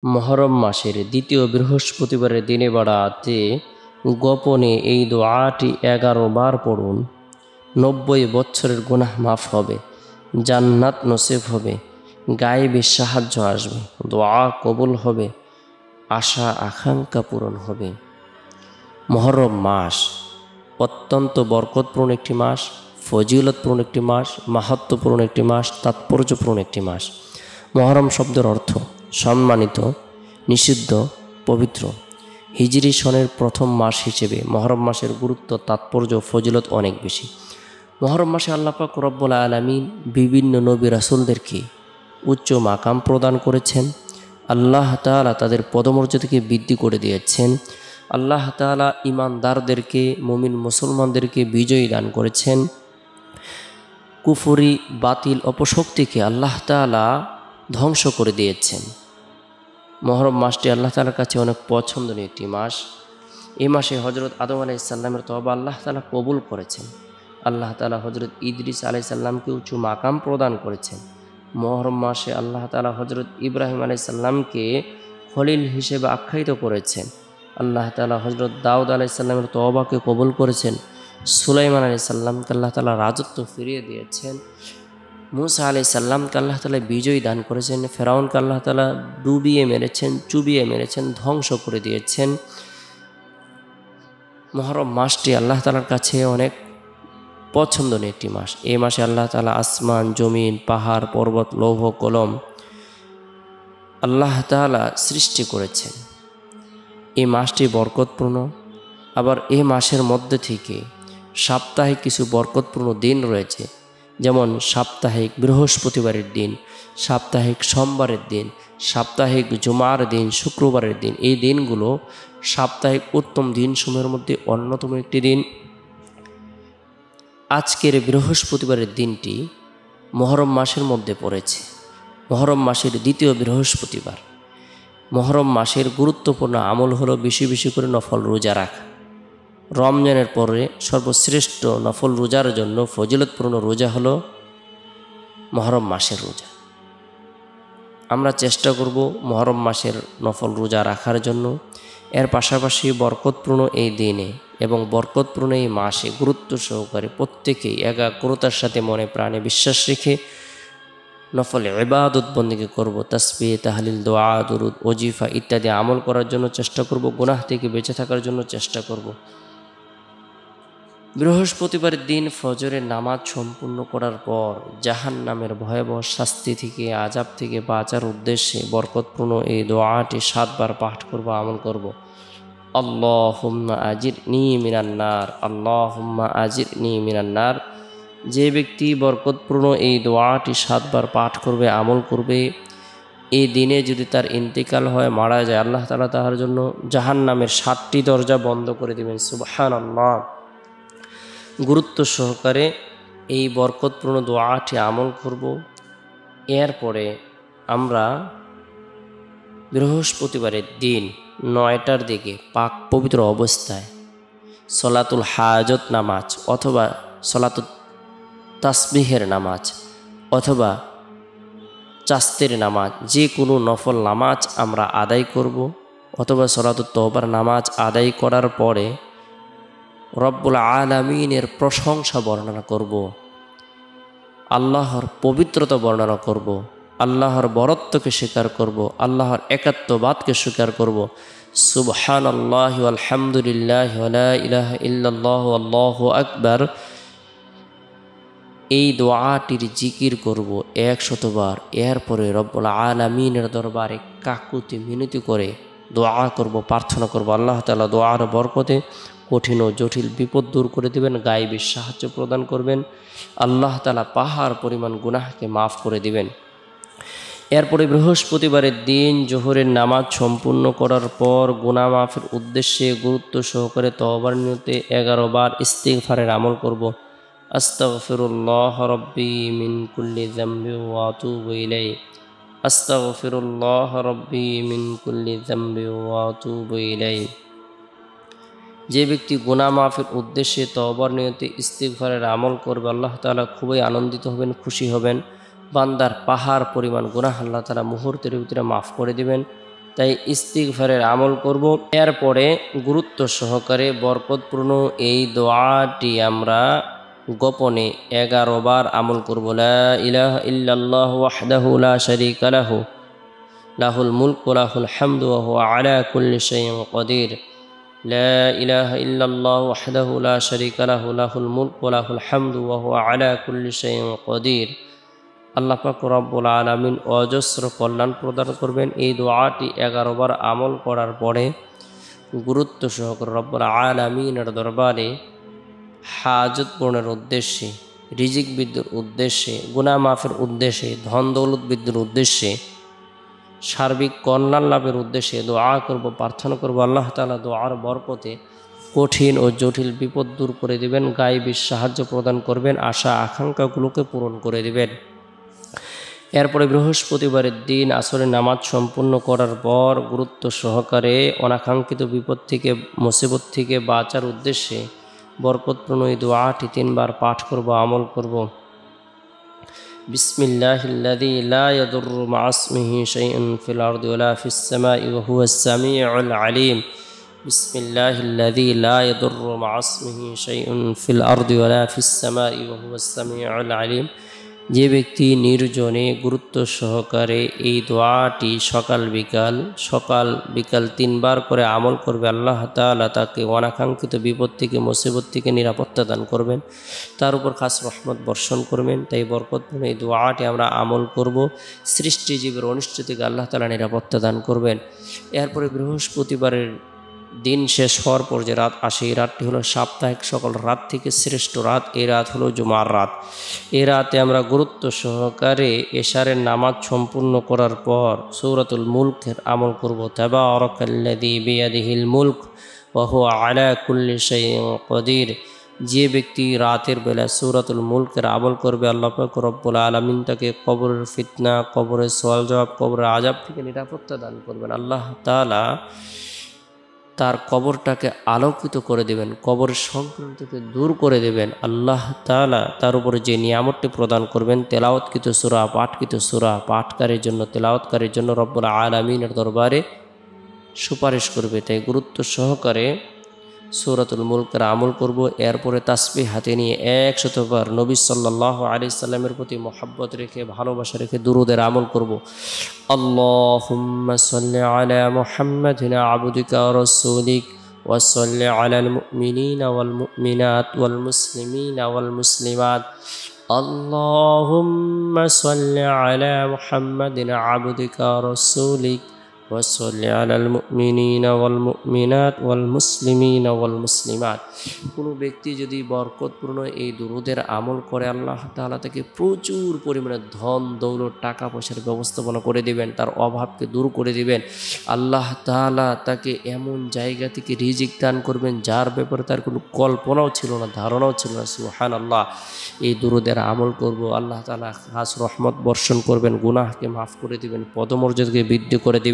মুহররম মাসের দ্বিতীয় বৃহস্পতিবারের দিনে বা রাতে গোপনে এই দোয়াটি 11 বার পড়ুন। 90 বছরের গুনাহ মাফ হবে, জান্নাত নসিব হবে, গায়েবী সাহায্য আসবে, দোয়া কবুল হবে, আশা আকাঙ্ক্ষা পূরণ হবে। মুহররম মাস অত্যন্ত বরকতপূর্ণ একটি মাস, ফজিলতপূর্ণ একটি মাস, মাহাত্ম্যপূর্ণ একটি মাস, তাৎপর্যপূর্ণ একটি মাস। মুহররম শব্দের অর্থ সম্মানিত, নিষিদ্ধ, পবিত্র। হিজরি সনের প্রথম মাস হিসেবে মুহররম মাসের গুরুত্ব, তাৎপর্য, ফজিলত অনেক বেশি। মুহররম মাসে আল্লাহ পাক রব্বুল আলামিন বিভিন্ন নবী রাসূলদেরকে উচ্চ মাকাম প্রদান করেছেন। আল্লাহ তাআলা তাদের পদমর্যাদাকে বৃদ্ধি করে দিয়েছেন। আল্লাহ তাআলা ঈমানদারদেরকে, মুমিন মুসলমানদেরকে বিজয়ী দান করেছেন। কুফরি, বাতিল, অপশক্তিকে আল্লাহ তাআলা ধ্বংস করে দিয়েছেন। মুহররম মাসটি আল্লাহ তাআলার কাছে অনেক পছন্দনীয় একটি মাস। এই মাসে হযরত আদম আলাইহিস সালামের তওবা আল্লাহ তাআলা কবুল করেছেন। আল্লাহ তাআলা হযরত ইদ্রিস আলাইহিস সালামকে উঁচু মাকাম প্রদান করেছেন। মুহররম মাসে আল্লাহ তাআলা হযরত ইব্রাহিম আলাইহিস সালামকে খলিল হিসেবে আখ্যায়িত করেছেন। আল্লাহ তাআলা হযরত দাউদ আলাইহিস সালামের তওবাকে কবুল করেছেন। সুলাইমান আলাইহিস সালামকে আল্লাহ তাআলা রাজত্ব ফিরিয়ে দিয়েছেন। মুসা আলাইহিস সালামকে আল্লাহ তাআলা বিজয় দান করেছেন। ফেরাউনকে আল্লাহ তাআলা ডুবিয়ে মেরেছেন, চুবিয়ে মেরেছেন, ধ্বংস করে দিয়েছেন। মুহররম মাসটি আল্লাহ তাআলার কাছে অনেক পছন্দনীয় একটি মাস। এই মাসে আল্লাহ তাআলা আসমান, জমিন, পাহাড়, পর্বত, লৌহ কলম আল্লাহ তাআলা সৃষ্টি করেছেন। এই মাসটি বরকতপূর্ণ। আবার এই মাসের মধ্যে থেকে সাপ্তাহিক কিছু বরকতপূর্ণ দিন রয়েছে, যেমন সাপ্তাহিক বৃহস্পতিবারের দিন, সাপ্তাহিক সোমবারের দিন, সাপ্তাহিক জুমার দিন, শুক্রবারের দিন। এই দিনগুলো সাপ্তাহিক উত্তম দিনসমূহের মধ্যে অন্যতম একটি দিন। আজকের বৃহস্পতিবারের দিনটি মুহররম মাসের মধ্যে পড়েছে, মুহররম মাসের দ্বিতীয় বৃহস্পতিবার। মুহররম মাসের গুরুত্বপূর্ণ আমল হলো বেশি বেশি করে নফল রোজা রাখা। রমজানের পরে সর্বশ্রেষ্ঠ নফল রোজার জন্য ফজিলতপূর্ণ রোজা হলো মুহররম মাসের রোজা। আমরা চেষ্টা করব মুহররম মাসের নফল রোজা রাখার জন্য। এর পাশাপাশি বরকতপূর্ণ এই দিনে এবং বরকতপূর্ণ এই মাসে গুরুত্ব সহকারে প্রত্যেকেই একাগ্রতার সাথে মনে প্রাণে বিশ্বাস রেখে নফল ইবাদত বন্দেগী করব। তাসবিহ, তাহলিল, দোয়া, দুরুদ, ওজিফা ইত্যাদি আমল করার জন্য চেষ্টা করব। গুনাহ থেকে বেঁচে থাকার জন্য চেষ্টা করব। বৃহস্পতিবারের দিন ফজরের নামাজ সম্পূর্ণ করার পর জাহান্নামের ভয়াবহ শাস্তি থেকে, আযাব থেকে বাঁচার উদ্দেশ্যে বরকতপূর্ণ এই দোয়াটি 7 বার পাঠ করব, আমল করব। আল্লাহুম্মা আজিরনি মিনান নার, আল্লাহুম্মা আজিরনি মিনান নার। যে ব্যক্তি বরকতপূর্ণ এই দোয়াটি 7 বার পাঠ করবে, আমল করবে, এই দিনে যদি তার ইন্তেকাল হয়, মারা যায়, আল্লাহ তাআলা তার জন্য জাহান্নামের 7টি দরজা বন্ধ করে দিবেন। সুবহানাল্লাহ। গুরুত্ব সহকারে এই বরকতপূর্ণ দোয়াটি আমল করব। এরপরে আমরা বৃহস্পতিবারের দিন 9টার দিকে পাক পবিত্র অবস্থায় সলাতুল হাজত নামাজ অথবা সলাতুল তাসবিহের নামাজ অথবা চাস্তের নামাজ, যে কোনো নফল নামাজ আমরা আদায় করব। অথবা সলাতুত তওবার নামাজ আদায় করার পরে রব্বুল আলামিনের প্রশংসা বর্ণনা করব, আল্লাহর পবিত্রতা বর্ণনা করব, আল্লাহর বরত্বকে স্বীকার করব, আল্লাহর একাত্মবাদকে স্বীকার করব। সুবহানাল্লাহি ওয়াল হামদুলিল্লাহি ওয়া লা ইলাহা ইল্লাল্লাহু আল্লাহু আকবার। এই দোয়াটির জিকির করব 100 বার। এরপরে রব্বুল আলামিনের দরবারে কাকুতি মিনতি করে দোয়া করব, প্রার্থনা করব। আল্লাহ তাআলা দোয়ার বরকতে কঠিন ও জটিল বিপদ দূর করে দিবেন, গায়েবী সাহায্য প্রদান করবেন। আল্লাহ তাআলা পাহাড় পরিমাণ গুনাহকে মাফ করে দিবেন। এরপরে বৃহস্পতিবারের দিন জোহরের নামাজ সম্পূর্ণ করার পর গুনাহ মাফের উদ্দেশ্যে গুরুত্ব সহকারে তওবার নিয়তে 11 বার ইস্তিগফারের আমল করব। আস্তাগফিরুল্লাহ রাব্বি মিন কুল্লি যামবি ওয়া আতুবু ইলাইহি, আস্তাগফিরুল্লাহ রাব্বি মিন কুল্লি যামবি ওয়া আতুবু ইলাইহি। যে ব্যক্তি গুনাহ মাফের উদ্দেশ্যে তওবার নিয়তে ইস্তিগফারের আমল করবে, আল্লাহ তাআলা খুবই আনন্দিত হবেন, খুশি হবেন। বান্দার পাহাড় পরিমাণ গুনাহ আল্লাহ তাআলা মুহূর্তের ভিতরে মাফ করে দিবেন। তাই ইস্তিগফারের আমল করব। এরপরে গুরুত্ব সহকারে বরকতপূর্ণ এই দোয়াটি আমরা গোপনে 11 বার আমল করব। লা ইলাহা ইল্লাল্লাহু ওয়াহদাহু লা শারীকা লাহু লাহুল মুলকু ওয়া লাহুল হামদু ওয়া হুয়া আলা কুল্লি শাইইন কাদির। লা ইলাহা ইল্লাল্লাহু ওয়াহদাহু লা শারীকা লাহু লাহুল মুলকু ওয়া লাহুল হামদু ওয়া হুয়া আলা কুল্লি শাইইন কাদির। আল্লাহ পাক রব্বুল আলামিন অজস্র কল্যাণ প্রদান করবেন। এই দোয়াটি 11 বার আমল করার পরে গুরুত্ব সহকারে রব্বুল আলামিনের দরবারে হাজত পূরণের উদ্দেশ্যে, রিজিক বৃদ্ধির উদ্দেশ্যে, গুনাহ মাফের উদ্দেশ্যে, ধন দৌলত বৃদ্ধির উদ্দেশ্যে, সার্বিক কল্যাণ লাভের উদ্দেশ্যে দোয়া করব, প্রার্থনা করব। আল্লাহ তাআলা দোয়ার বরকতে কঠিন ও জটিল বিপদ দূর করে দিবেন, গায়েবী সাহায্য প্রদান করবেন, আশা আকাঙ্ক্ষাগুলোকে পূরণ করে দিবেন। এরপরে বৃহস্পতিবারের দিন আসরের নামাজ সম্পূর্ণ করার পর গুরুত্ব সহকারে অনাকাঙ্ক্ষিত বিপদ থেকে, মুসিবত থেকে বাঁচার উদ্দেশ্যে বরকতপূর্ণ এই দোয়াটি 3 বার পাঠ করব, আমল করব। বিসমিল্লাহিল্লাযী লা ইয়াদুররু মা ইসমিহি শাইউন ফিল আরদি ওয়ালা ফিস সামাই ওয়া হুয়াস সামিউল আলীম। বিসমিল্লাহিল্লাযী লা ইয়াদুররু মা ইসমিহি শাইউন ফিল আরদি ওয়ালা ফিস সামাই ওয়া হুয়াস সামিউল আলীম। যে ব্যক্তি নির্জনে গুরুত্ব সহকারে এই দোয়াটি সকাল বিকাল 3 বার করে আমল করবে, আল্লাহ তাআলা তাকে অনাকাঙ্ক্ষিত বিপদ থেকে, মুসিবত থেকে নিরাপত্তা দান করবেন, তার উপর খাস রহমত বর্ষণ করবেন। তাই বরকতপূর্ণ এই দোয়াটি আমরা আমল করব। সৃষ্টিজীবের অনিষ্ট থেকে আল্লাহ তাআলা নিরাপত্তা দান করবেন। এরপরে বৃহস্পতিবারের দিন শেষ হওয়ার পর যে রাত আসে, এই রাতটি হলো সাপ্তাহিক সকল রাত থেকে শ্রেষ্ঠ রাত। এই রাত হলো জুমার রাত। এই রাতে আমরা গুরুত্ব সহকারে এশারের নামাজ সম্পূর্ণ করার পর সূরাতুল মুলকের আমল করব। তাবারাকাল্লাযী বিয়াদিহিল মুলক ওয়া হুয়া আলা কুল্লি শাইইন কাদির। যে ব্যক্তি রাতের বেলা সূরাতুল মুলকের আমল করবে, আল্লাহ পাক রব্বুল আলামিন তাকে কবরের ফিতনা, কবরের সওয়াল জবাব, কবরের আযাব থেকে নিরাপত্তা দান করবেন। আল্লাহ তাআলা তার কবরটাকে আলোকিত করে দেবেন, কবরের সংক্রান্তকে দূর করে দেবেন। আল্লাহ তাআলা তার উপরে যে নিয়ামতটি প্রদান করবেন, তেলাওয়াতকৃত সূরা, পাঠকৃত সূরা পাঠকারীর জন্য, তেলাওয়াতকারীর জন্য রব্বুল আলামিনের দরবারে সুপারিশ করবে। তাই গুরুত্ব সহকারে সূরাতুল মুলকের আমল করব। এরপরে তাসবিহ হাতে নিয়ে 100 বার নবী সাল্লাল্লাহু আলাইহি সাল্লামের প্রতি মহব্বত রেখে, ভালোবাসা রেখে দুরূদের আমল করব। আল্লাহুম্মা সাল্লি আলা মুহাম্মাদিন আবদিকা ওয়া রাসূলিক ওয়া সাল্লি আলাল মুমিনিনা ওয়াল মুমিনাত ওয়াল মুসলিমিনা ওয়াল মুসলিমাত। আল্লাহুম্মা সাল্লি আলা মুহাম্মাদিন আবদিকা ওয়া রাসূলিক ওয়াসল্লি আলাল মুমিনিনা ওয়াল মুমিনাত ওয়াল মুসলিমিনা ওয়াল মুসলিমাত। কোনো ব্যক্তি যদি বরকতপূর্ণ এই দুরূদের আমল করে, আল্লাহ তাআলা তাকে প্রচুর পরিমাণে ধন দৌলত, টাকা পয়সার ব্যবস্থাপনা করে দিবেন, তার অভাবকে দূর করে দিবেন। আল্লাহ তাআলা তাকে এমন জায়গা থেকে রিজিক দান করবেন যার ব্যাপারে তার কোনো কল্পনাও ছিল না, ধারণাও ছিল না। সুবহানাল্লাহ। এই দুরূদের আমল করব, আল্লাহ তাআলা খাস রহমত বর্ষণ করবেন, গুনাহকে মাফ করে দিবেন, পদমর্যাদাকে বৃদ্ধি করে দিবেন।